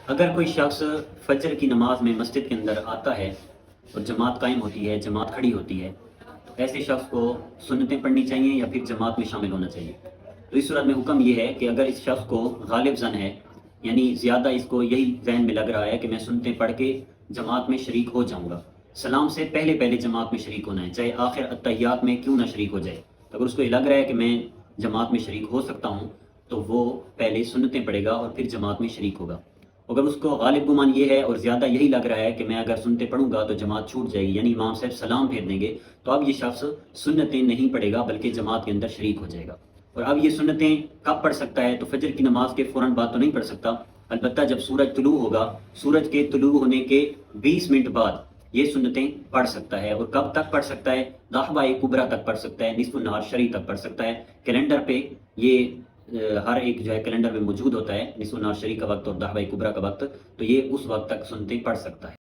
اگر کوئی شخص فجر کی نماز میں مسجد کے اندر آتا ہے اور جماعت قائم ہوتی ہے، جماعت کھڑی ہوتی ہے، تو ایسے شخص کو سنتیں پڑھنی چاہیے یا پھر جماعت میں شامل ہونا چاہیے؟ تو اس صورت میں حکم یہ ہے کہ اگر اس شخص کو غالب ظن ہے، یعنی زیادہ اس کو یہی ذہن میں لگ رہا ہے کہ میں سنتیں پڑھ کے جماعت میں شریک ہو جاؤں گا، سلام سے پہلے پہلے جماعت میں شریک ہونا ہے، چاہے آخر التحیات میں کیوں نہ شریک ہو جائے، تو اگر اس کو یہ لگ رہا ہے کہ میں جماعت میں شریک ہو سکتا ہوں تو وہ پہلے سنتیں پڑھے گا اور پھر جماعت میں شریک ہوگا۔ اگر اس کو غالب گمان یہ ہے اور زیادہ یہی لگ رہا ہے کہ میں اگر سنتے پڑھوں گا تو جماعت چھوٹ جائے گی، یعنی امام صاحب سلام پھیر دیں گے، تو اب یہ شخص سنتیں نہیں پڑھے گا بلکہ جماعت کے اندر شریک ہو جائے گا۔ اور اب یہ سنتیں کب پڑھ سکتا ہے؟ تو فجر کی نماز کے فوراً بعد تو نہیں پڑھ سکتا، البتہ جب سورج طلوع ہوگا، سورج کے طلوع ہونے کے 20 منٹ بعد یہ سنتیں پڑھ سکتا ہے۔ اور کب تک پڑھ سکتا ہے؟ ضحوہ کبریٰ تک پڑھ سکتا ہے، نصف النہار شریع تک پڑھ سکتا ہے۔ کیلنڈر پہ یہ ہر ایک جو ہے کیلنڈر میں موجود ہوتا ہے نصف النہار شریع کا وقت اور ضحوہ کبریٰ کا وقت، تو یہ اس وقت تک سنتیں پڑھ سکتا ہے۔